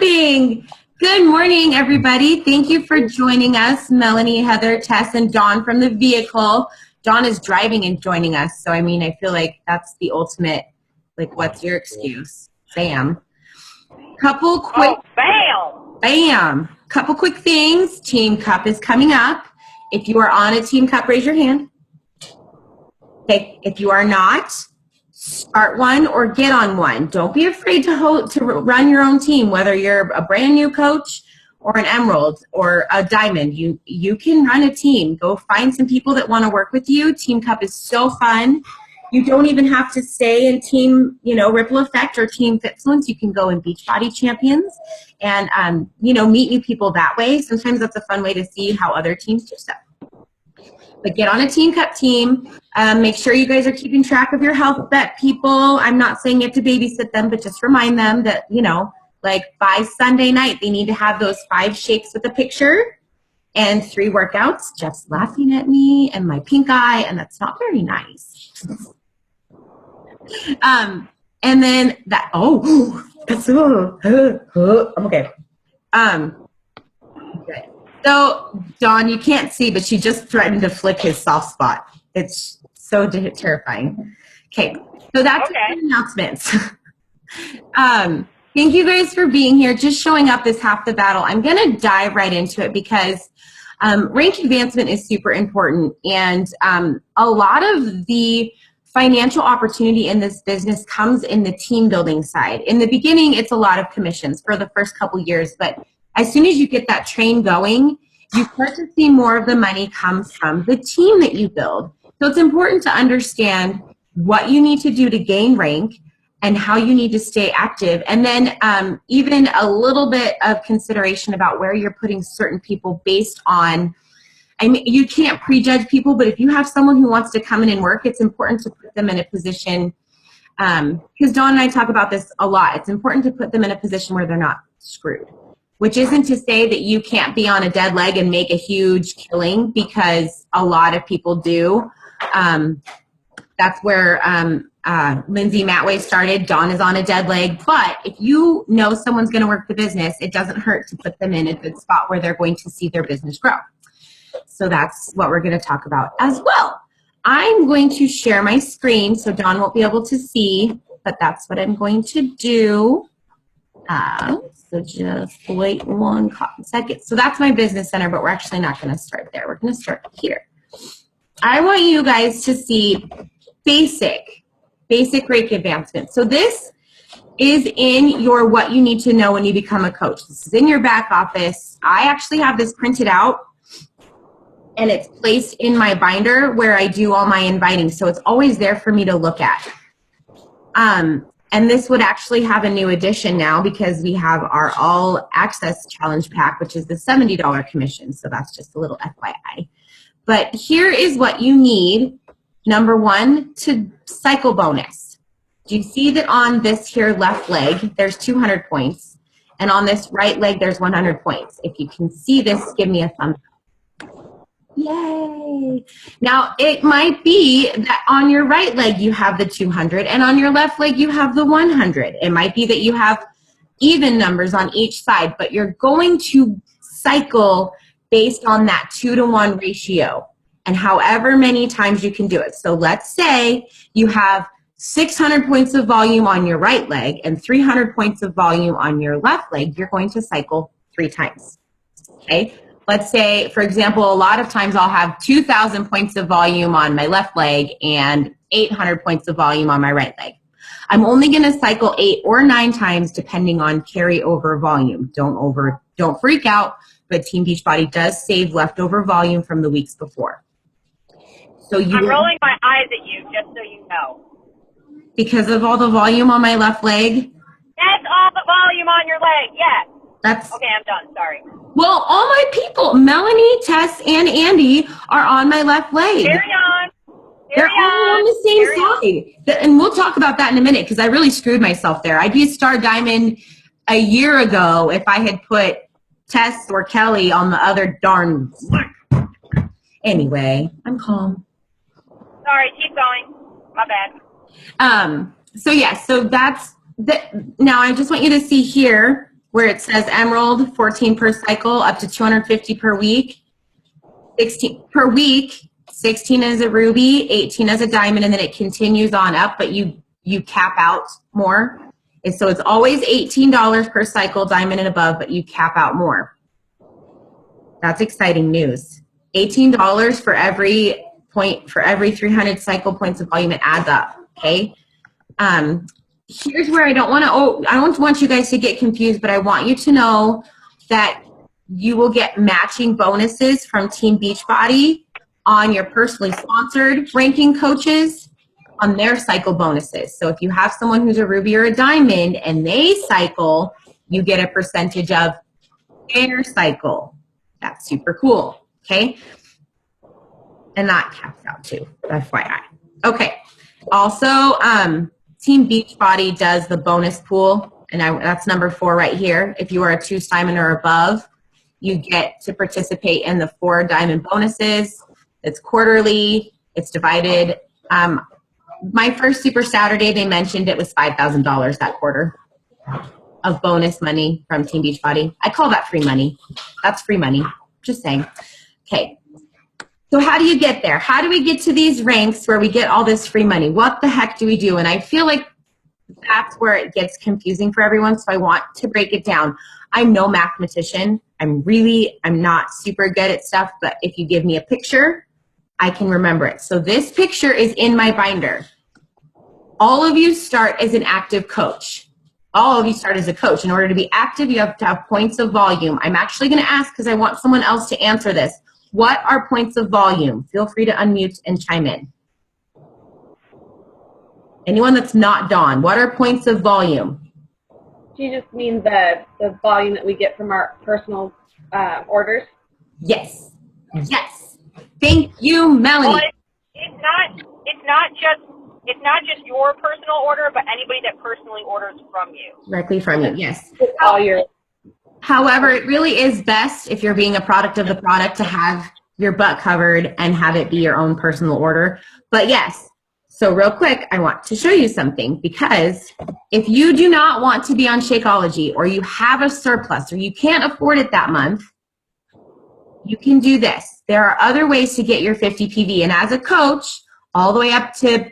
morning. Good morning, everybody. Thank you for joining us, Melanie, Heather, Tess, and Dawn from the vehicle. Dawn is driving and joining us, so I mean, I feel like that's the ultimate, like, what's your excuse? Bam. Couple quick, bam. Couple quick things. Team Cup is coming up. If you are on a Team Cup, raise your hand. Okay, if you are not, start one or get on one. Don't be afraid to run your own team, whether you're a brand new coach or an emerald or a diamond. You can run a team. Go find some people that want to work with you. Team Cup is so fun. You don't even have to stay in Team, Ripple Effect or Team Fitfluence. You can go in Beachbody Champions and, meet new people that way. Sometimes that's a fun way to see how other teams do stuff. But get on a Team Cup team. Make sure you guys are keeping track of your health bet people. I'm not saying you have to babysit them, but just remind them that, by Sunday night, they need to have those 5 shakes with a picture and 3 workouts. Jeff's laughing at me and my pink eye, and that's not very nice. And then that, that's, I'm okay. Okay. So, Dawn, you can't see, but she just threatened to flick his soft spot. It's so terrifying. Okay, so that's the announcements. Thank you guys for being here. Just showing up is half the battle. I'm going to dive right into it because rank advancement is super important. And a lot of the financial opportunity in this business comes in the team building side. In the beginning, it's a lot of commissions for the first couple years, but as soon as you get that train going, you start to see more of the money come from the team that you build. So it's important to understand what you need to do to gain rank and how you need to stay active. And then even a little bit of consideration about where you're putting certain people based on, you can't prejudge people, but if you have someone who wants to come in and work, it's important to put them in a position, because Dawn and I talk about this a lot, it's important to put them in a position where they're not screwed. Which isn't to say that you can't be on a dead leg and make a huge killing, because a lot of people do. That's where Lindsay Matway started. Dawn is on a dead leg. But if you know someone's going to work the business, it doesn't hurt to put them in a good spot where they're going to see their business grow. So that's what we're going to talk about as well. I'm going to share my screen so Dawn won't be able to see, but that's what I'm going to do. So just wait 1 second. So that's my business center, but we're actually not going to start there. We're going to start here. I want you guys to see basic rank advancement. So this is in your what you need to know when you become a coach. This is in your back office. I actually have this printed out, and it's placed in my binder where I do all my inviting. So it's always there for me to look at. And this would actually have a new addition now because we have our All Access Challenge Pack, which is the $70 commission. So that's just a little FYI. But here is what you need. Number 1, to cycle bonus. Do you see that on this here left leg, there's 200 points. And on this right leg, there's 100 points. If you can see this, give me a thumbs up. Yay! Now, it might be that on your right leg you have the 200 and on your left leg you have the 100. It might be that you have even numbers on each side, but you're going to cycle based on that 2-to-1 ratio and however many times you can do it. So let's say you have 600 points of volume on your right leg and 300 points of volume on your left leg. You're going to cycle 3 times, okay? Let's say, for example, a lot of times I'll have 2,000 points of volume on my left leg and 800 points of volume on my right leg. I'm only going to cycle 8 or 9 times depending on carryover volume. Don't freak out, but Team Beachbody does save leftover volume from the weeks before. So I'm rolling my eyes at you, just so you know. Because of all the volume on my left leg? That's all the volume on your leg, yes. Okay, I'm done, sorry. Well, all my people, Melanie, Tess, and Andy are on my left leg. Carry on. They're all on the same side. And we'll talk about that in a minute because I really screwed myself there. I'd be a Star Diamond a year ago if I had put Tess or Kelly on the other darn. Anyway, I'm calm. Sorry, keep going. My bad. So that's now I just want you to see here. where it says Emerald, 14 per cycle, up to 250 per week. 16 per week, 16 as a ruby, 18 as a diamond, and then it continues on up, but you cap out more. And so it's always $18 per cycle, diamond and above, but you cap out more. That's exciting news. $18 for every point, for every 300 cycle points of volume, it adds up, okay? Here's where I don't want you guys to get confused, but I want you to know that you will get matching bonuses from Team Beachbody on your personally sponsored ranking coaches on their cycle bonuses. So if you have someone who's a ruby or a diamond and they cycle, you get a percentage of their cycle. That's super cool, okay? And that caps out too, FYI. Okay, also, Team Beachbody does the bonus pool, and that's number 4 right here. If you are a 2 diamond or above, you get to participate in the 4 diamond bonuses. It's quarterly. It's divided. My first Super Saturday, they mentioned it was $5,000 that quarter of bonus money from Team Beachbody. I call that free money. That's free money. Just saying. Okay. So how do you get there? How do we get to these ranks where we get all this free money? What the heck do we do? And I feel like that's where it gets confusing for everyone, so I want to break it down. I'm no mathematician. I'm not super good at stuff, but if you give me a picture, I can remember it. So this picture is in my binder. All of you start as an active coach. All of you start as a coach. In order to be active, you have to have points of volume. I'm actually going to ask because I want someone else to answer this. What are points of volume? Feel free to unmute and chime in. Anyone that's not Dawn, what are points of volume? Do you just mean the volume that we get from our personal orders? Yes. Yes. Thank you, Melanie. Well, it's not just your personal order, but anybody that personally orders from you. Directly from you, yes. All your. However, it really is best if you're being a product of the product to have your butt covered and have it be your own personal order. But yes, so real quick, I want to show you something, because if you do not want to be on Shakeology, or you have a surplus, or you can't afford it that month, you can do this. There are other ways to get your 50 PV, and as a coach, all the way up to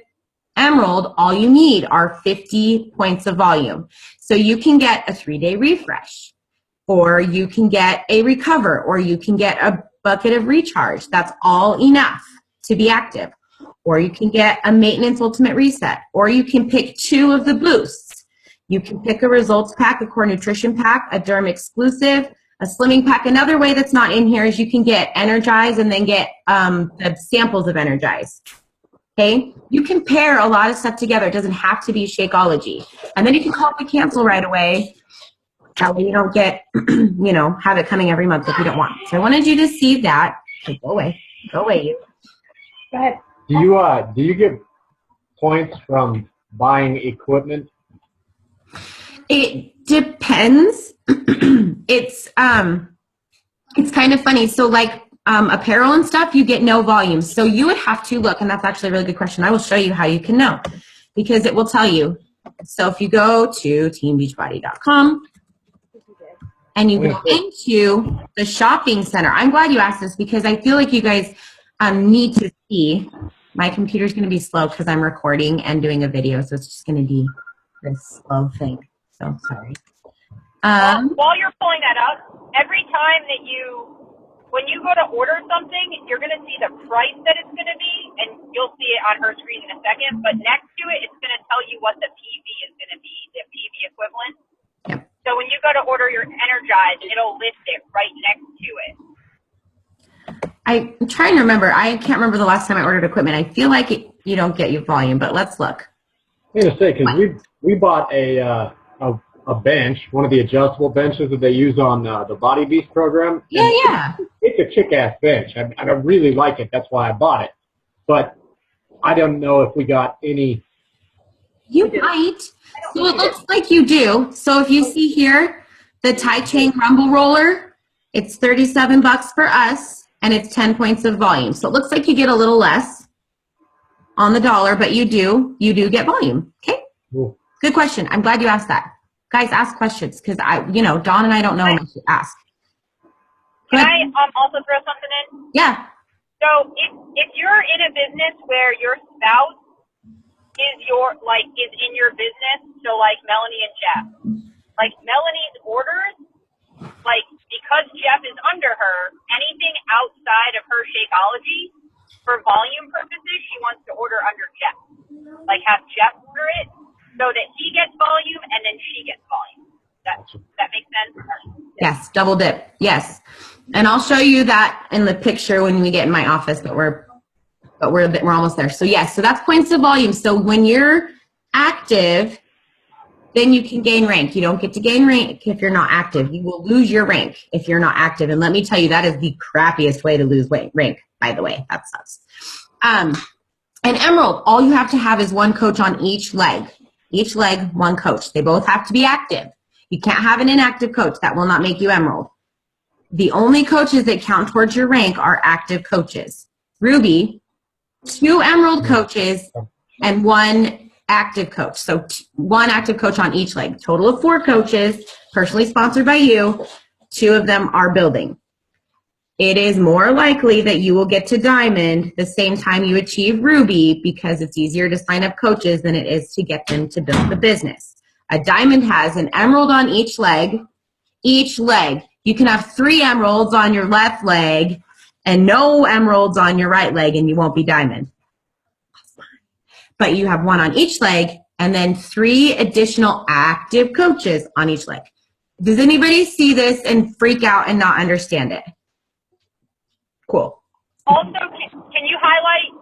Emerald, all you need are 50 points of volume. So you can get a 3-day refresh, or you can get a recover, or you can get a bucket of recharge. That's all enough to be active. Or you can get a maintenance ultimate reset, or you can pick 2 of the boosts. You can pick a results pack, a core nutrition pack, a derm exclusive, a slimming pack. Another way that's not in here is you can get Energize and then get the samples of Energize. Okay, you can pair a lot of stuff together. It doesn't have to be Shakeology. And then you can call it and cancel right away. That way you don't get, have it coming every month if you don't want. So I wanted you to see that. Okay, go away, you. Go ahead. Do you get points from buying equipment? It depends. It's kind of funny. So like apparel and stuff, you get no volume. So you would have to look, and that's actually a really good question. I will show you how you can know, because it will tell you. So if you go to teambeachbody.com and you go into the shopping center, I'm glad you asked this, because I feel like you guys need to see. My computer's going to be slow because I'm recording and doing a video, so it's just going to be this slow thing. So sorry. While you're pulling that up, every time that when you go to order something, you're going to see the price that it's going to be, and you'll see it on her screen in a second. But next to it, it's going to tell you what the PV is going to be, the PV equivalent. Yep. So when you go to order your Energize, it'll list it right next to it. I'm trying to remember. I can't remember the last time I ordered equipment. I feel like you don't get your volume, but let's look. I'm going to say, because we bought a bench, one of the adjustable benches that they use on the Body Beast program. Yeah. It's a kick-ass bench. I really like it. That's why I bought it. But I don't know if we got any. You might. So it looks like you do. So if you see here, the Tai Chain Rumble Roller, it's $37 for us, and it's 10 points of volume. So it looks like you get a little less on the dollar, but you do get volume. Okay? Cool. Good question. I'm glad you asked that. Guys, ask questions because Dawn and I don't know what to ask. Can I also throw something in? Yeah. So if you're in a business where your spouse is in your business, so like Melanie and Jeff, like Melanie's orders, like because Jeff is under her, anything outside of her Shakeology, for volume purposes, she wants to order under Jeff. Like have Jeff order it so that he gets volume and then she gets volume. That makes sense? Yes, double dip. Yes. And I'll show you that in the picture when we get in my office, but we're almost there. So yes, so that's points of volume. So when you're active, then you can gain rank. You don't get to gain rank if you're not active. You will lose your rank if you're not active. And let me tell you, that is the crappiest way to lose rank, by the way. That sucks. And Emerald, all you have to have is one coach on each leg. Each leg, one coach. They both have to be active. You can't have an inactive coach. That will not make you Emerald. The only coaches that count towards your rank are active coaches. Ruby, 2 Emerald coaches and 1 active coach. So 1 active coach on each leg. Total of 4 coaches, personally sponsored by you. 2 of them are building. It is more likely that you will get to Diamond the same time you achieve Ruby because it's easier to sign up coaches than it is to get them to build the business. A Diamond has an Emerald on each leg. Each leg. You can have 3 Emeralds on your left leg and no Emeralds on your right leg and you won't be Diamond. But you have 1 on each leg and then 3 additional active coaches on each leg. Does anybody see this and freak out and not understand it? Cool. Also, can you highlight,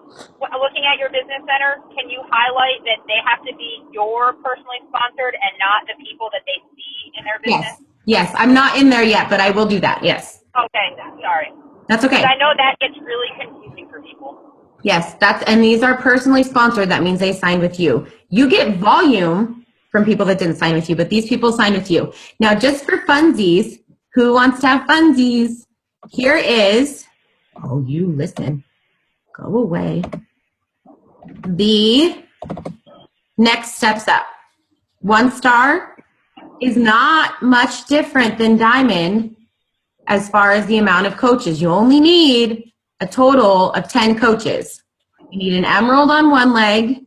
looking at your business center, can you highlight that they have to be your personally sponsored and not the people that they see in their business? Yes, I'm not in there yet, but I will do that, yes. Okay, sorry. That's okay. I know that gets really confusing for people. Yes, and these are personally sponsored. That means they signed with you. You get volume from people that didn't sign with you, but these people signed with you. Now, just for funsies, who wants to have funsies? Here is, oh, you listen, go away. The next steps up. 1 star is not much different than Diamond as far as the amount of coaches. You only need a total of 10 coaches. You need an Emerald on 1 leg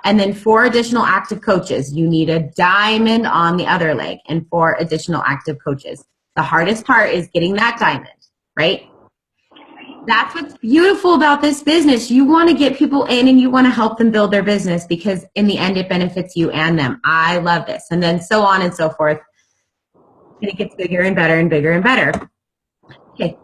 and then 4 additional active coaches. You need a Diamond on the other leg and 4 additional active coaches. The hardest part is getting that Diamond, right? That's what's beautiful about this business. You want to get people in and you want to help them build their business because in the end it benefits you and them. I love this. And then so on and so forth. And it gets bigger and better and bigger and better. Okay.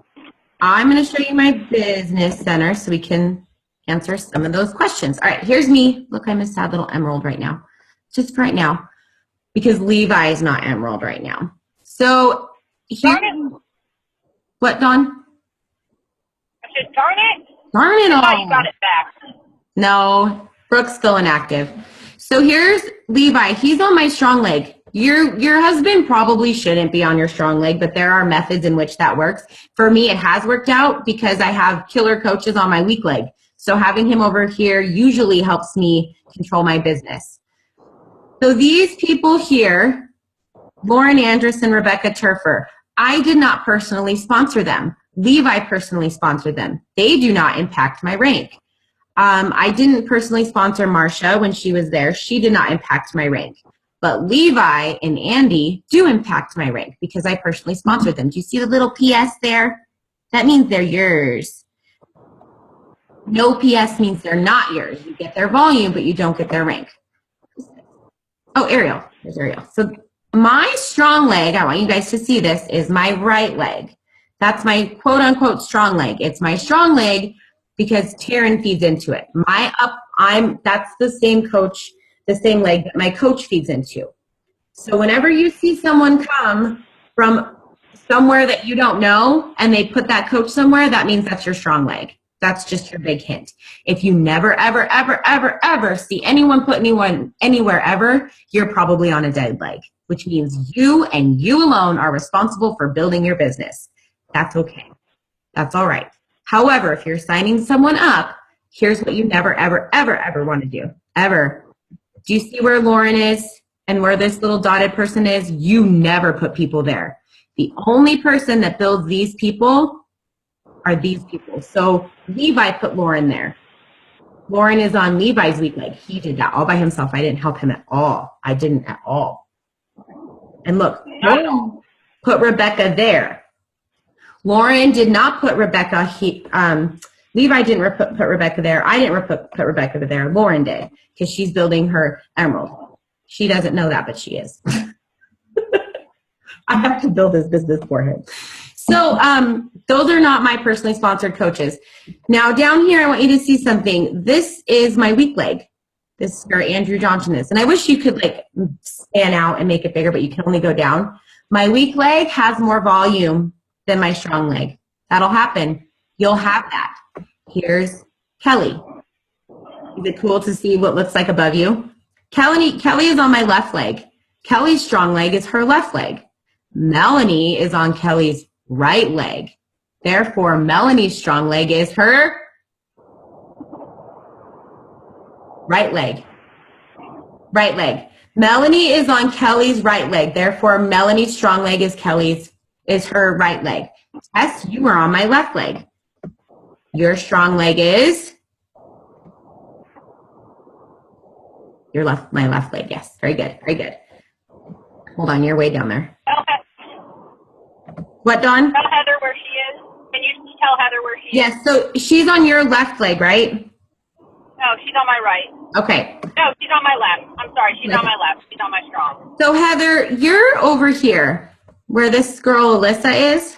I'm going to show you my business center so we can answer some of those questions. All right, here's me. Look, I'm a sad little Emerald right now. Just right now. Because Levi is not Emerald right now. So here, what, Dawn? I said, darn it. Darn it all. I thought you got it back. No, Brooke's still inactive. So here's Levi. He's on my strong leg. Your husband probably shouldn't be on your strong leg, but there are methods in which that works. For me, it has worked out because I have killer coaches on my weak leg. So having him over here usually helps me control my business. So these people here, Lauren Andrus and Rebecca Turfer, I did not personally sponsor them. Levi personally sponsored them. They do not impact my rank. I didn't personally sponsor Marcia when she was there. She did not impact my rank. But Levi and Andy do impact my rank because I personally sponsored them. Do you see the little PS there? That means they're yours. No PS means they're not yours. You get their volume, but you don't get their rank. Oh, Ariel. There's Ariel. So my strong leg, I want you guys to see this, is my right leg. That's my quote-unquote strong leg. It's my strong leg because Taryn feeds into it. That's the same coach, the same leg that my coach feeds into. So whenever you see someone come from somewhere that you don't know and they put that coach somewhere, that means that's your strong leg. That's just your big hint. If you never, ever, ever, ever, ever see anyone put anyone anywhere ever, you're probably on a dead leg, which means you and you alone are responsible for building your business. That's okay. That's all right. However, if you're signing someone up, here's what you never, ever, ever, ever want to do. Ever. Do you see where Lauren is and where this little dotted person is, you never put people there. The only person that builds these people are these people. So Levi put Lauren there. Lauren is on Levi's weak leg. He did that all by himself. I didn't help him at all. I didn't at all. And look, Lauren put Rebecca there. Lauren did not put Rebecca. Levi didn't put Rebecca there. I didn't put Rebecca there. Lauren did, because she's building her emerald. She doesn't know that, but she is. I have to build this business for him. So those are not my personally sponsored coaches. Now down here, I want you to see something. This is my weak leg. This is where Andrew Johnson is. And I wish you could like span out and make it bigger, but you can only go down. My weak leg has more volume than my strong leg. That'll happen. You'll have that. Here's Kelly. Is it cool to see what looks like above you? Kelly is on my left leg. Kelly's strong leg is her left leg. Melanie is on Kelly's right leg. Therefore, Melanie's strong leg is her right leg. Right leg. Melanie is on Kelly's right leg. Therefore, Melanie's strong leg is her right leg. Tess, you are on my left leg. Your strong leg is my left leg. Yes, very good, very good. Hold on, you're way down there. What, Dawn? Tell Heather where she is. Can you tell Heather where she is? Yes, so she's on your left leg, right? No, she's on my right. Okay. No, she's on my left. I'm sorry, she's on my left. She's on my strong. So Heather, you're over here where this girl Alyssa is.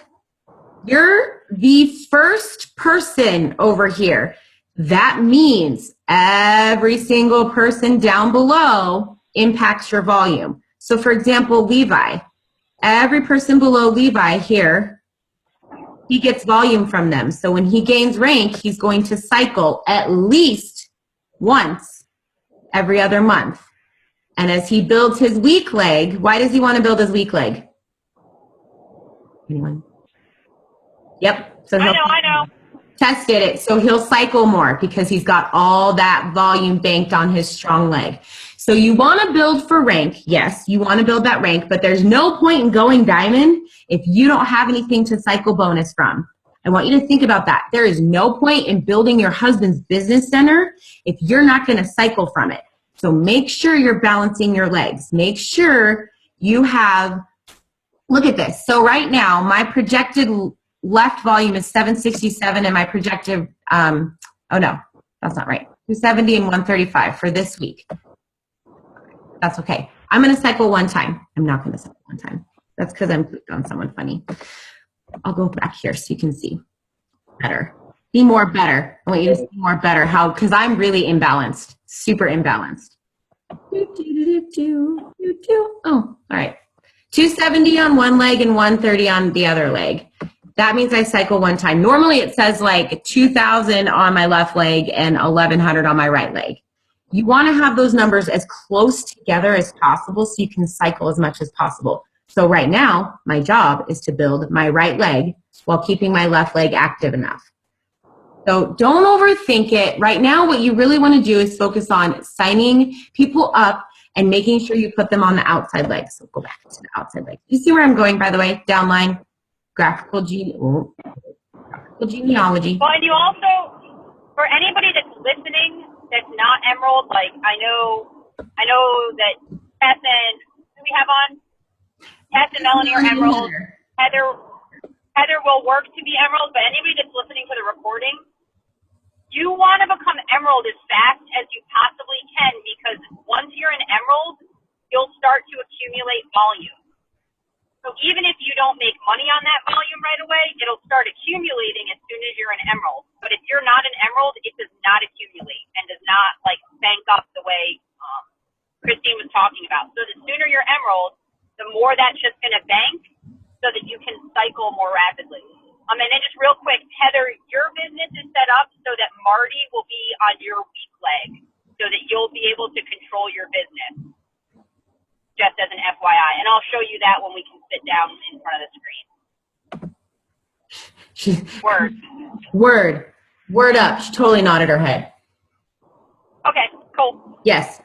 You're the first person over here. That means every single person down below impacts your volume. So for example, Levi, every person below Levi here, he gets volume from them. So when he gains rank, he's going to cycle at least once every other month. And as he builds his weak leg, why does he want to build his weak leg? Anyone? Yep. So I know. Tested it. So he'll cycle more because he's got all that volume banked on his strong leg. So you want to build for rank. Yes, you want to build that rank, but there's no point in going diamond if you don't have anything to cycle bonus from. I want you to think about that. There is no point in building your husband's business center if you're not going to cycle from it. So make sure you're balancing your legs. Make sure you have, look at this. So right now, my projected left volume is 767 and my projected, oh no, that's not right. 270 and 135 for this week. That's okay. I'm going to cycle one time. I'm not going to cycle one time. That's because I'm clicked on someone funny. I'll go back here so you can see better. Be more better. I want you to see more better. How? Because I'm really imbalanced, super imbalanced. Oh, all right. 270 on one leg and 130 on the other leg. That means I cycle one time. Normally it says like 2,000 on my left leg and 1,100 on my right leg. You want to have those numbers as close together as possible so you can cycle as much as possible. So right now, my job is to build my right leg while keeping my left leg active enough. So don't overthink it. Right now, what you really want to do is focus on signing people up and making sure you put them on the outside leg. So go back to the outside leg. You see where I'm going, by the way? Downline, graphical genealogy. Well, and you also, for anybody that's listening that's not Emerald, like I know that Tess and who we have on? Tess and Melanie are Emerald. Heather will work to be Emerald, but anybody that's listening to the recording, you want to become Emerald as fast as you possibly can, because once you're an Emerald, you'll start to accumulate volume. So even if you don't make money on that volume right away, it'll start accumulating as soon as you're an Emerald. But if you're not an Emerald, it does not accumulate and does not like bank up the way Christine was talking about. So the sooner you're Emerald, the more that's just going to bank so that you can cycle more rapidly. And then just real quick, Heather, your business is set up so that Marty will be on your weak leg so that you'll be able to control your business. Just as an FYI, and I'll show you that when we can sit down in front of the screen. Word up. She totally nodded her head. Okay, cool. Yes.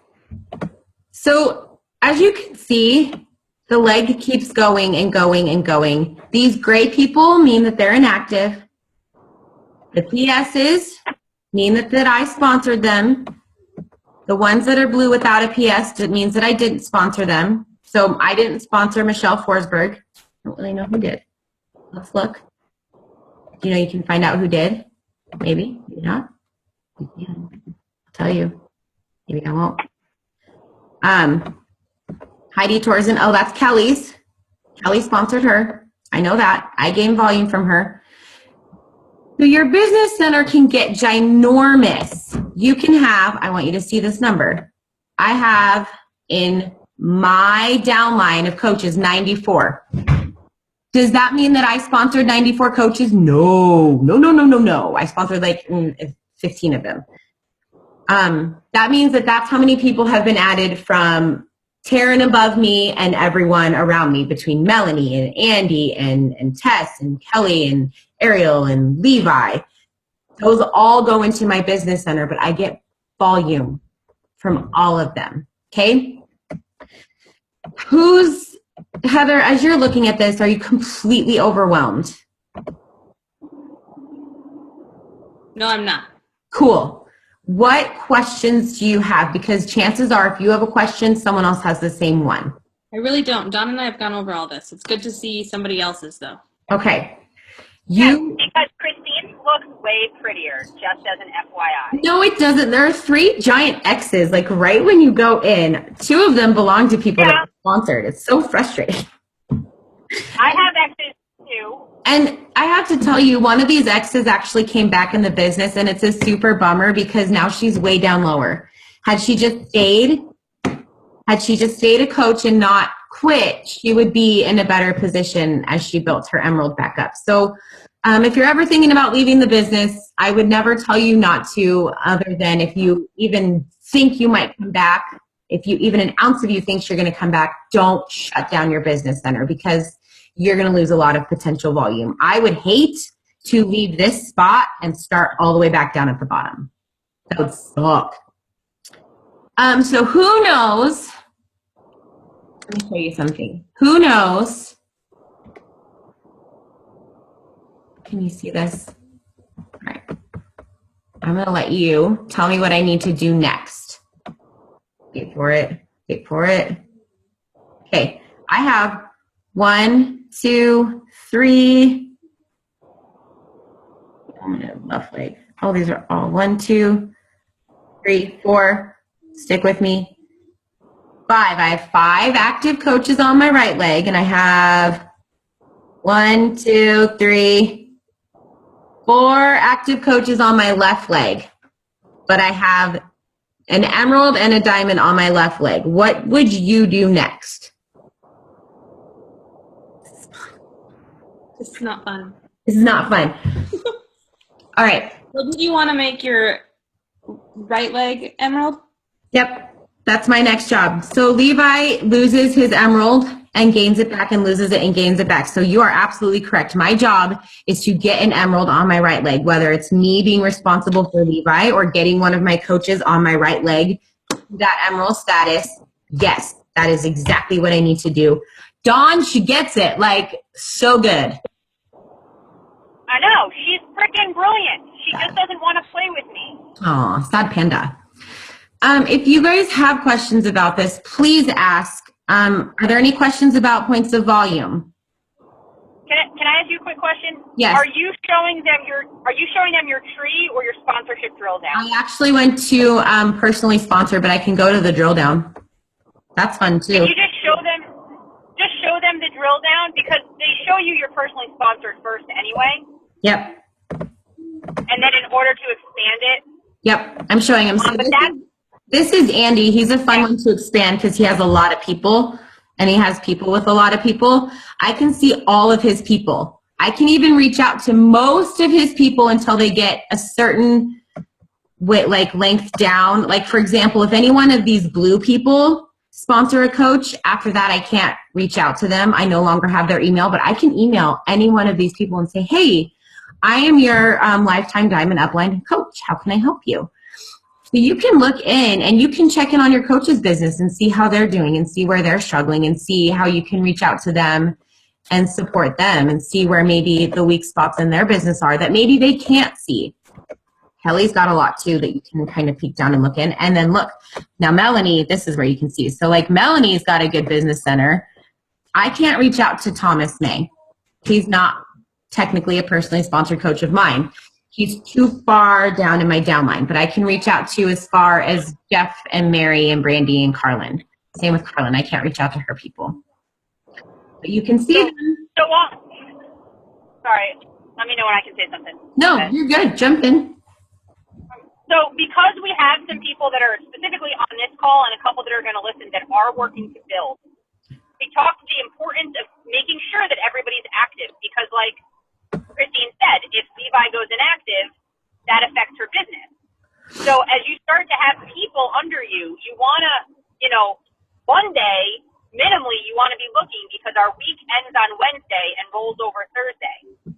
So As you can see, the leg keeps going and going and going. These gray people mean that they're inactive. The PSs mean that I sponsored them. The ones that are blue without a PS, it means that I didn't sponsor them. So I didn't sponsor Michelle Forsberg. I don't really know who did. Let's look. Do you know you can find out who did? Maybe, maybe not. You can. I'll tell you. Maybe I won't. Heidi Torzen. Oh, that's Kelly's. Kelly sponsored her. I know that. I gained volume from her. So your business center can get ginormous. You can have, I want you to see this number. I have in my downline of coaches 94. Does that mean that I sponsored 94 coaches? No. I sponsored like 15 of them. That means that that's how many people have been added from Taryn above me and everyone around me, between Melanie and Andy and Tess and Kelly and Ariel and Levi. Those all go into my business center, but I get volume from all of them. Okay? Heather, as you're looking at this, are you completely overwhelmed? No, I'm not. Cool. What questions do you have? Because chances are, if you have a question, someone else has the same one. I really don't. Dawn and I have gone over all this. It's good to see somebody else's, though. Okay. Yes, because Christine looks way prettier, just as an FYI. No, it doesn't. There are 3 giant X's, like right when you go in. 2 of them belong to people that are sponsored. It's so frustrating. I have X's too. And I have to tell you, one of these X's actually came back in the business, and it's a super bummer because now she's way down lower. Had she just stayed a coach and not quit, she would be in a better position as she built her emerald back up. So if you're ever thinking about leaving the business, I would never tell you not to, other than if you even think you might come back, if you even an ounce of you thinks you're going to come back, don't shut down your business center because you're going to lose a lot of potential volume. I would hate to leave this spot and start all the way back down at the bottom. That would suck. So who knows? Let me show you something. Who knows? Can you see this? All right. I'm going to let you tell me what I need to do next. Wait for it. Wait for it. Okay. I have 1, 2, 3. I'm going to left leg. Oh, these are all 1, 2, 3, 4. Stick with me. 5. I have 5 active coaches on my right leg, and I have 1, 2, 3, 4 active coaches on my left leg. But I have an emerald and a diamond on my left leg. What would you do next? This is not fun. This is not fun. All right. Well, did you want to make your right leg emerald? Yep. That's my next job. So Levi loses his emerald and gains it back and loses it and gains it back. So you are absolutely correct. My job is to get an emerald on my right leg, whether it's me being responsible for Levi or getting one of my coaches on my right leg that emerald status. Yes, that is exactly what I need to do. Dawn, she gets it, like, so good. I know. She's freaking brilliant. She just doesn't want to play with me. Aw, sad panda. If you guys have questions about this, please ask. Are there any questions about points of volume? Can I ask you a quick question? Yes. Are you showing them your tree or your sponsorship drill down? I actually went to personally sponsor, but I can go to the drill down. That's fun too. Can you just show them the drill down, because they show you your personally sponsored first anyway. Yep. And then in order to expand it. Yep, I'm showing him. So this is Andy. He's a fun one to expand because he has a lot of people, and he has people with a lot of people. I can see all of his people. I can even reach out to most of his people until they get a certain length down. Like, for example, if any one of these blue people sponsor a coach, after that I can't reach out to them. I no longer have their email, but I can email any one of these people and say, hey, I am your lifetime diamond upline coach. How can I help you? But you can look in and you can check in on your coach's business and see how they're doing and see where they're struggling and see how you can reach out to them and support them and see where maybe the weak spots in their business are that maybe they can't see. Kelly's got a lot too that you can kind of peek down and look in. And then look, now Melanie, this is where you can see. So like Melanie's got a good business center. I can't reach out to Thomas May. He's not technically a personally sponsored coach of mine. He's too far down in my downline, but I can reach out to as far as Jeff and Mary and Brandy and Carlin. Same with Carlin. I can't reach out to her people. But you can see them. So, sorry, let me know when I can say something. No, Okay. you're good. Jump in. So because we have some people that are specifically on this call and a couple that are going to listen that are working to build, we talked the importance of making sure that everybody's active because like Christine said, if Levi goes inactive, that affects her business. So as you start to have people under you, you want to, one day, minimally, you want to be looking because our week ends on Wednesday and rolls over Thursday.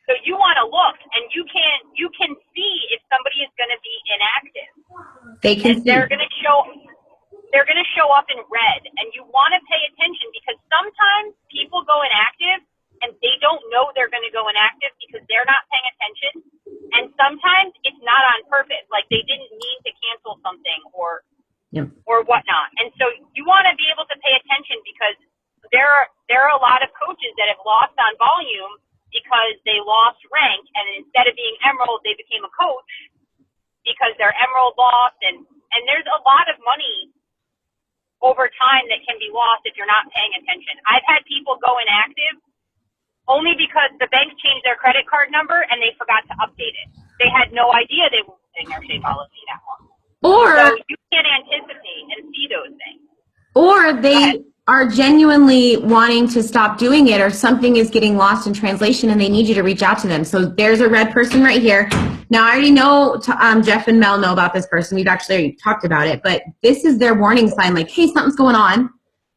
So you want to look and you can see if somebody is going to be inactive. They can see. They're going to show up in red and you want to pay attention because sometimes people go inactive and they don't know they're going to go inactive because they're not paying attention. And sometimes it's not on purpose. Like they didn't mean to cancel something or whatnot. And so you want to be able to pay attention because there are a lot of coaches that have lost on volume because they lost rank. And instead of being emerald, they became a coach because their emerald lost. And there's a lot of money over time that can be lost if you're not paying attention. I've had people go inactive only because the banks changed their credit card number and they forgot to update it. They had no idea they were using their Shakeology that long. Or so you can't anticipate and see those things. Or they are genuinely wanting to stop doing it or something is getting lost in translation and they need you to reach out to them. So there's a red person right here. Now I already know Jeff and Mel know about this person. We've actually already talked about it, but this is their warning sign like, hey, something's going on.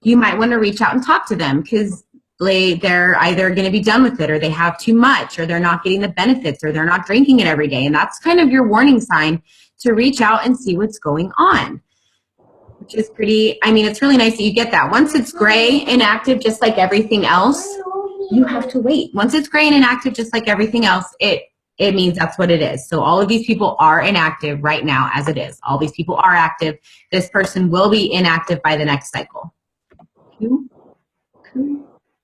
You might want to reach out and talk to them because they're either going to be done with it or they have too much or they're not getting the benefits or they're not drinking it every day. And that's kind of your warning sign to reach out and see what's going on, which is it's really nice that you get that. Once it's gray, inactive, just like everything else, you have to wait. Once it's gray and inactive, just like everything else, it means that's what it is. So all of these people are inactive right now as it is. All these people are active. This person will be inactive by the next cycle.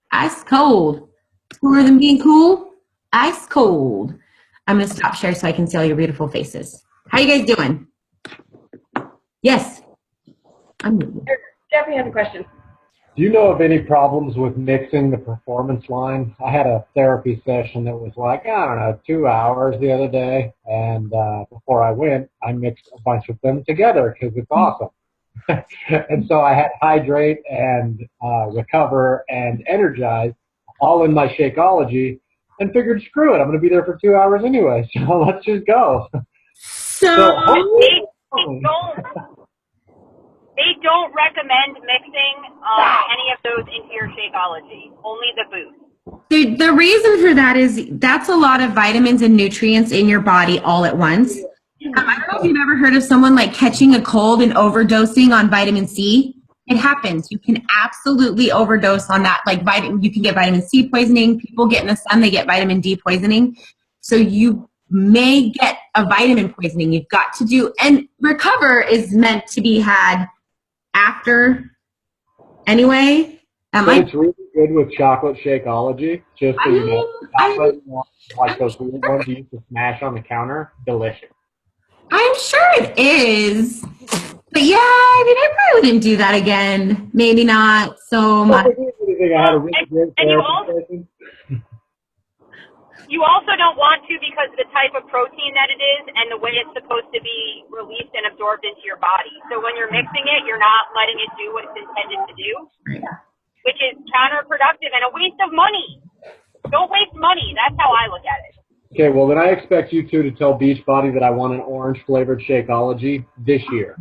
Ice cold. Cooler than being cool? Ice cold. I'm going to stop share so I can see all your beautiful faces. How you guys doing? Yes. Jeffrey has a question. Do you know of any problems with mixing the performance line? I had a therapy session that was like, 2 hours the other day. And before I went, I mixed a bunch of them together because it's awesome. And so I had hydrate and recover and energize all in my Shakeology and figured, screw it, I'm going to be there for 2 hours anyway. So let's just go. They don't recommend mixing any of those into your Shakeology, only the boost. The reason for that is that's a lot of vitamins and nutrients in your body all at once. I don't know if you've ever heard of someone like catching a cold and overdosing on vitamin C. It happens. You can absolutely overdose on that. Like you can get vitamin C poisoning. People get in the sun, they get vitamin D poisoning. So you may get a vitamin poisoning. You've got to do, and recover is meant to be had after anyway. It's really good with chocolate Shakeology. Just so you know, chocolate, like those weird ones you used to smash on the counter, delicious. I'm sure it is. But yeah, I probably wouldn't do that again. Maybe not so much. You also don't want to because of the type of protein that it is and the way it's supposed to be released and absorbed into your body. So when you're mixing it, you're not letting it do what it's intended to do, which is counterproductive and a waste of money. Don't waste money. That's how I look at it. Okay, well, then I expect you two to tell Beachbody that I want an orange-flavored Shakeology this year.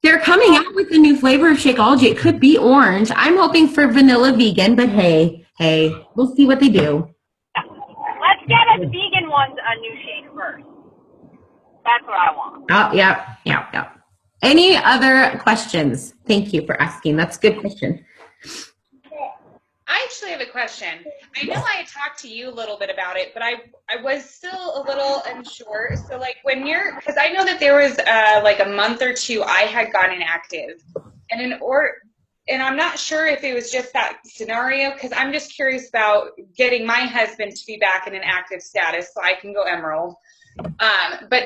They're coming out with a new flavor of Shakeology. It could be orange. I'm hoping for vanilla vegan, but hey, we'll see what they do. Let's get us vegan ones a new shake first. That's what I want. Oh, yeah. Any other questions? Thank you for asking. That's a good question. I actually have a question. I know I had talked to you a little bit about it, but I was still a little unsure. So like when you're, because I know that there was like a month or two I had gone inactive, and I'm not sure if it was just that scenario, because I'm just curious about getting my husband to be back in an active status so I can go Emerald. But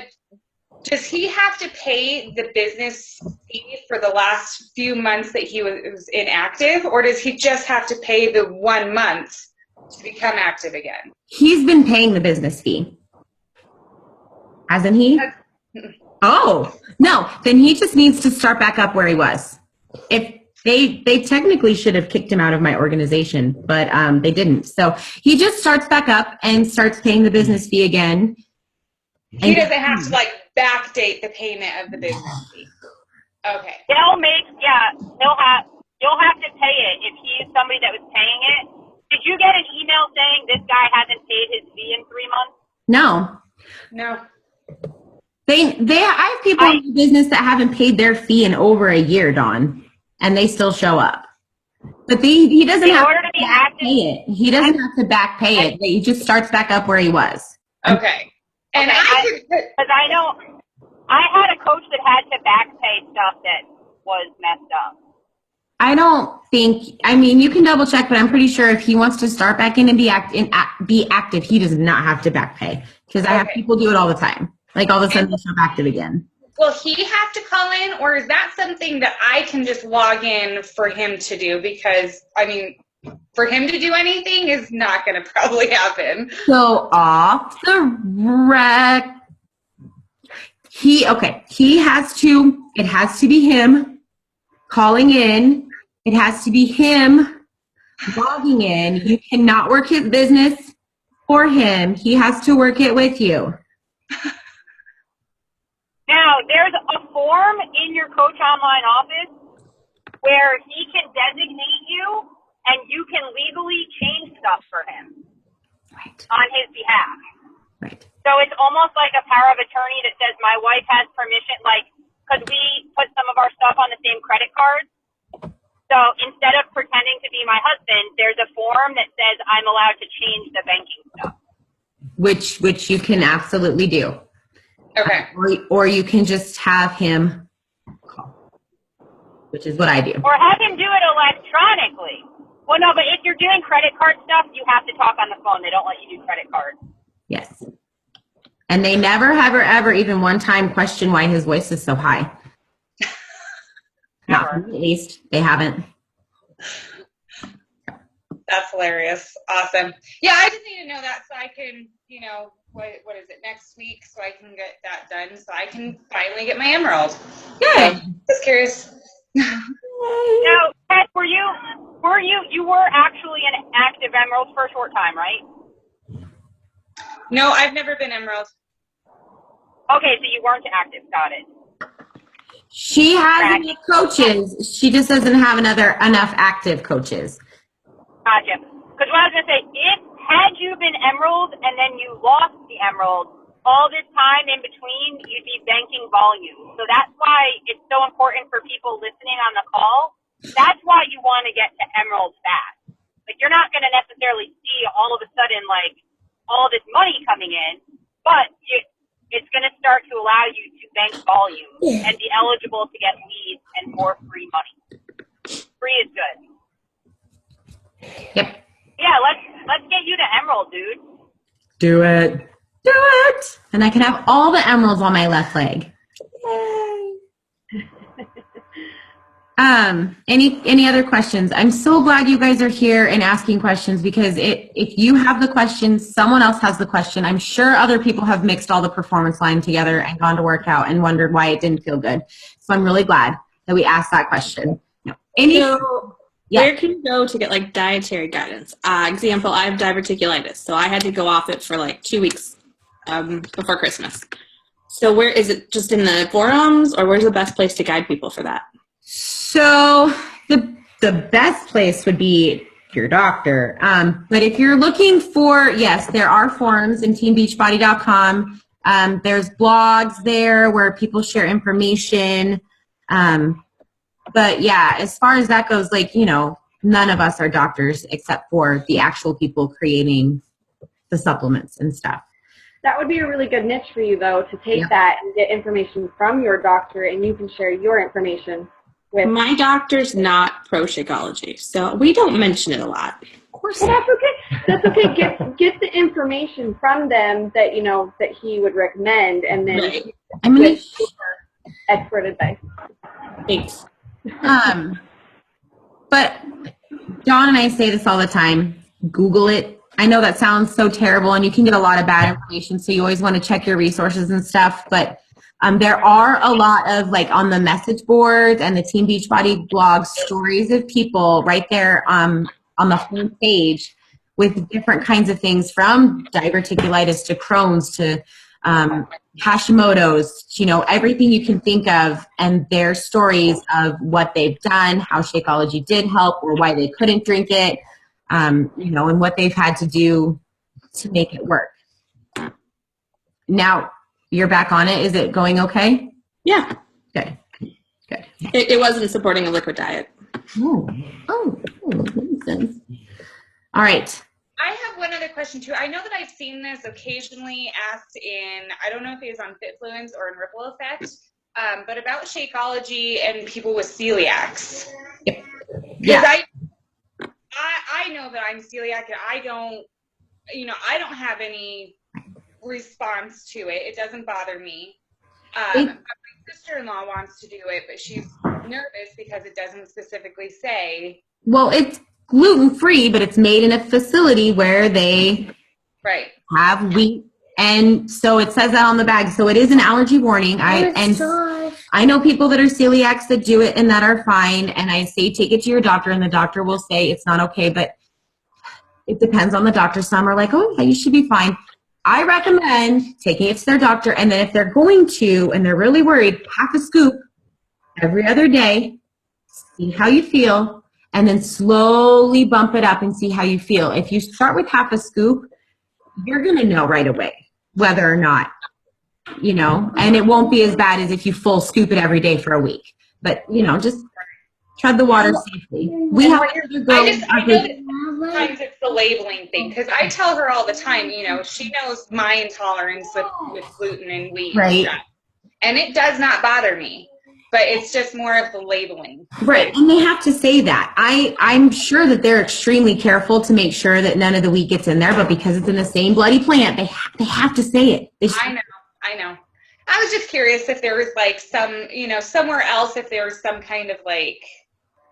does he have to pay the business fee for the last few months that he was inactive, or does he just have to pay the 1 month to become active again? He's been paying the business fee. Hasn't he? Oh, no. Then he just needs to start back up where he was. If they technically should have kicked him out of my organization, but they didn't. So he just starts back up and starts paying the business fee again. He doesn't have to like backdate the payment of the business fee. Okay. You'll have to pay it if he's somebody that was paying it. Did you get an email saying this guy hasn't paid his fee in 3 months? No. I have people in the business that haven't paid their fee in over a year, Dawn, and they still show up. But he doesn't have to back pay it. He doesn't have to back pay it. He just starts back up where he was. Okay. And because I know I had a coach that had to back pay stuff that was messed up. I don't think, I mean, you can double check, but I'm pretty sure if he wants to start back in and be active, he does not have to back pay. Because I have people do it all the time. Like all of a sudden they show active again. Will he have to call in, or is that something that I can just log in for him to do? Because, I mean, for him to do anything is not going to probably happen. So off the it has to be him calling in. It has to be him logging in. You cannot work his business for him. He has to work it with you. Now, there's a form in your Coach Online office where he can designate you and you can legally change stuff for him on his behalf. Right. So it's almost like a power of attorney that says my wife has permission, like, because we put some of our stuff on the same credit cards. So instead of pretending to be my husband, there's a form that says I'm allowed to change the banking stuff. Which you can absolutely do. Okay. Or you can just have him call, which is what I do. Or have him do it electronically. Well, no, but if you're doing credit card stuff, you have to talk on the phone. They don't let you do credit cards. Yes. And they never, ever even one time question why his voice is so high. Not for me, at least. They haven't. That's hilarious. Awesome. Yeah, I just need to know that so I can, what is it, next week, so I can get that done so I can finally get my Emerald. Good. Just curious. Now, Ted, you were actually an active Emerald for a short time, right? No, I've never been Emerald. Okay, so you weren't active. Got it. She has enough coaches. She just doesn't have enough active coaches. Gotcha. Because what I was going to say, had you been Emerald and then you lost the Emerald, all this time in between, you'd be banking volume. So that's why it's so important for people listening on the call. That's why you want to get to Emerald fast. Like, you're not going to necessarily see all of a sudden, like, all this money coming in, but it's going to start to allow you to bank volume and be eligible to get leads and more free money. Free is good. Yep. Yeah, let's get you to Emerald, dude. Do it. And I can have all the emeralds on my left leg. Yay. Any other questions? I'm so glad you guys are here and asking questions, because if you have the question, someone else has the question. I'm sure other people have mixed all the performance line together and gone to work out and wondered why it didn't feel good. So I'm really glad that we asked that question. Where can you go to get like dietary guidance? Example, I have diverticulitis, so I had to go off it for like 2 weeks before Christmas. So where is it? Just in the forums, or where's the best place to guide people for that? So the best place would be your doctor. But if you're looking for, yes, there are forums in teambeachbody.com. There's blogs there where people share information. But yeah, as far as that goes, like, you know, none of us are doctors except for the actual people creating the supplements and stuff. That would be a really good niche for you, though, to take that and get information from your doctor, and you can share your information with. My doctor's not pro Shakeology, so we don't mention it a lot. Of course. Well, that's okay. That's okay. Get the information from them that, you know, that he would recommend, and then Right. I mean, expert advice. Thanks. but John and I say this all the time, Google it. I know that sounds so terrible and you can get a lot of bad information, so you always want to check your resources and stuff, but there are a lot of, like, on the message boards and the Team Beachbody blog, stories of people right there on the home page with different kinds of things, from diverticulitis to Crohn's to Hashimoto's, you know, everything you can think of, and their stories of what they've done, how Shakeology did help or why they couldn't drink it, you know, and what they've had to do to make it work. Now, you're back on it. Is it going okay? Yeah. Good. Good. It wasn't supporting a liquid diet. Oh, that makes sense. All right. I have one other question too. I know that I've seen this occasionally asked in, I don't know if it was on FitFluence or in Ripple Effect, but about Shakeology and people with celiacs. Yep. Because I know that I'm celiac and I don't have any response to it. It doesn't bother me. My sister-in-law wants to do it, but she's nervous because it doesn't specifically say. Well, it's gluten-free, but it's made in a facility where they have wheat, and so it says that on the bag. So it is an allergy warning. I know people that are celiacs that do it and that are fine, and I say take it to your doctor, and the doctor will say it's not okay, but it depends on the doctor. Some are like, oh, you should be fine. I recommend taking it to their doctor, and then if they're going to and they're really worried, half a scoop every other day, see how you feel, and then slowly bump it up and see how you feel. If you start with half a scoop, you're going to know right away whether or not, you know, and it won't be as bad as if you full scoop it every day for a week. But, you know, just tread the water safely. We have to go. I know that sometimes it's the labeling thing, because I tell her all the time, you know, she knows my intolerance with gluten and wheat and stuff. And it does not bother me, but it's just more of the labeling. Right, and they have to say that. I'm sure that they're extremely careful to make sure that none of the wheat gets in there, but because it's in the same bloody plant, they have to say it. I know. I was just curious if there was like some, you know, somewhere else, if there was some kind of like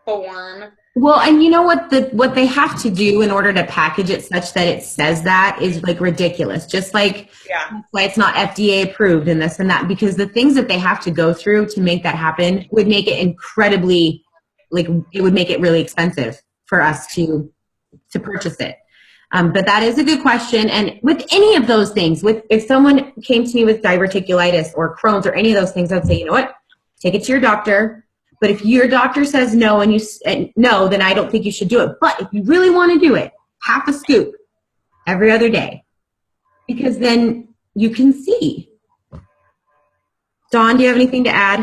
form. Well, and you know what they have to do in order to package it such that it says that is like ridiculous. Just like that's why it's not FDA approved and this and that, because the things that they have to go through to make that happen would make it incredibly, like, it would make it really expensive for us to purchase it. But that is a good question. And with any of those things, if someone came to me with diverticulitis or Crohn's or any of those things, I'd say, you know what, take it to your doctor. But if your doctor says no no, then I don't think you should do it. But if you really want to do it, half a scoop every other day, because then you can see. Dawn, do you have anything to add?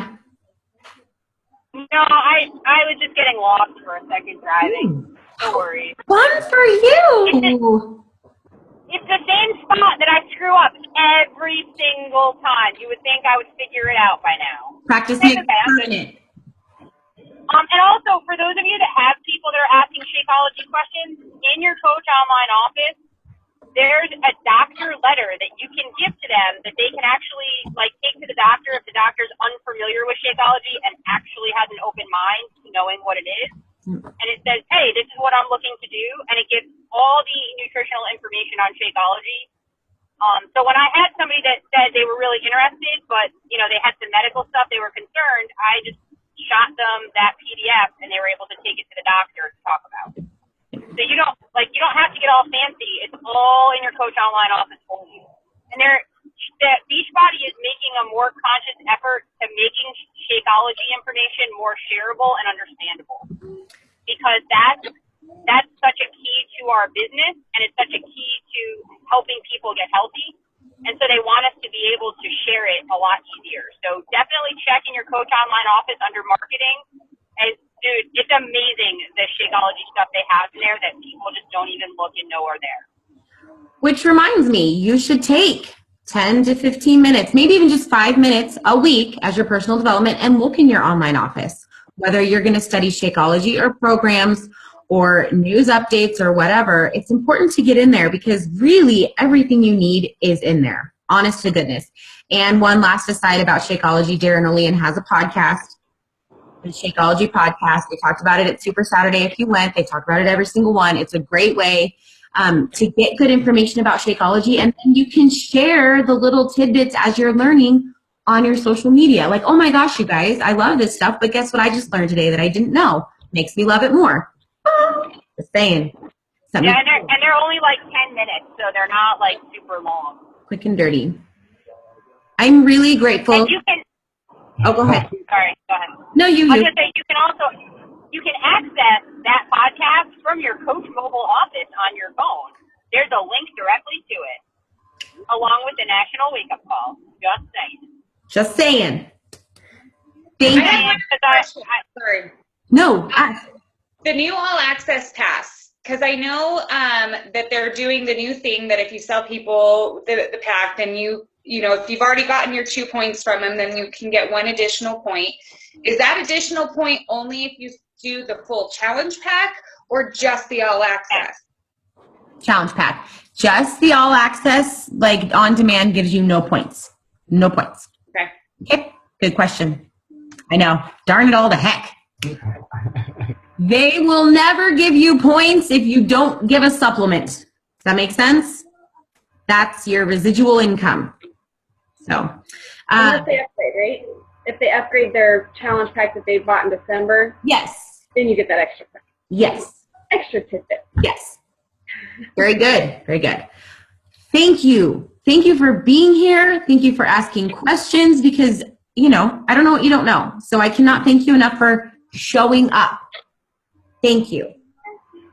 No, I was just getting lost for a second driving. No worries. Fun for you. It's the same spot that I screw up every single time. You would think I would figure it out by now. Practice makes permanent. And also, for those of you that have people that are asking Shakeology questions, in your Coach Online office, there's a doctor letter that you can give to them that they can actually, like, take to the doctor if the doctor's unfamiliar with Shakeology and actually has an open mind to knowing what it is. And it says, hey, this is what I'm looking to do, and it gives all the nutritional information on Shakeology. So when I had somebody that said they were really interested, but, you know, they had some medical stuff, they were concerned, I just shot them that PDF, and they were able to take it to the doctor to talk about. So you don't have to get all fancy. It's all in your Coach Online office for you. And the Beachbody is making a more conscious effort to making Shakeology information more shareable and understandable, because that's such a key to our business, and it's such a key to helping people get healthy. And so they want us to be able to share it a lot easier. So definitely check in your Coach Online office under marketing. And dude, it's amazing the Shakeology stuff they have in there that people just don't even look and know are there. Which reminds me, you should take 10 to 15 minutes, maybe even just 5 minutes a week as your personal development and look in your online office. Whether you're going to study Shakeology or programs or news updates or whatever, it's important to get in there because really everything you need is in there, honest to goodness. And one last aside about Shakeology, Darren O'Lean has a podcast, the Shakeology podcast. They talked about it at Super Saturday if you went. They talk about it every single one. It's a great way to get good information about Shakeology, and then you can share the little tidbits as you're learning on your social media. Like, oh my gosh, you guys, I love this stuff, but guess what I just learned today that I didn't know? Makes me love it more. Just saying. Something Yeah, and they're only like 10 minutes, so they're not like super long. quick and dirty. I'm really grateful. And you can, Oh, go ahead. sorry, go ahead. No, I was you. going to say, you can access that podcast from your Coach mobile office on your phone. There's a link directly to it, along with the National Wake Up Call. Just saying. Just saying. I Thank have you. one question. Sorry. No, The new All Access Pass, because I know that they're doing the new thing that if you sell people the pack, then you know, if you've already gotten your 2 points from them, then you can get 1 additional point. Is that additional point only if you do the full challenge pack or just the All Access? challenge pack. Just the all access, like on demand, gives you no points. No points. Okay. Okay. Good question. I know. Darn it all to heck. They will never give you points if you don't give a supplement. Does that make sense? That's your residual income. So, Unless they upgrade, right? If they upgrade their challenge pack that they bought in December, yes. then you get that extra pack. Yes. Extra tidbit. Yes. Very good. Very good. Thank you. Thank you for being here. Thank you for asking questions because, you know, I don't know what you don't know. So I cannot thank you enough for showing up. Thank you.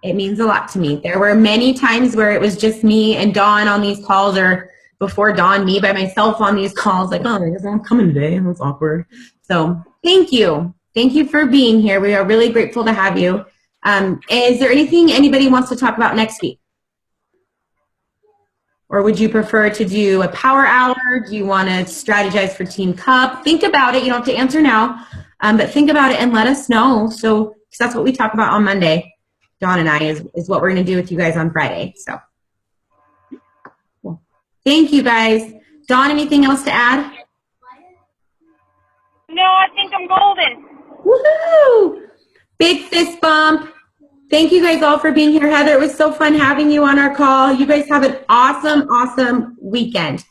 It means a lot to me. There were many times where it was just me and Dawn on these calls, or before Dawn, me by myself on these calls, like, oh, I guess I'm coming today. That's awkward. So thank you. Thank you for being here. We are really grateful to have you. Is there anything anybody wants to talk about next week? Or would you prefer to do a power hour? Do you want to strategize for Team Cup? Think about it. You don't have to answer now, but think about it and let us know. So, because that's what we talk about on Monday, Dawn and I, is what we're going to do with you guys on Friday. So, cool. Thank you guys. Dawn, anything else to add? No, I think I'm golden. Woohoo! Big fist bump. Thank you guys all for being here. Heather, it was so fun having you on our call. You guys have an awesome, awesome weekend.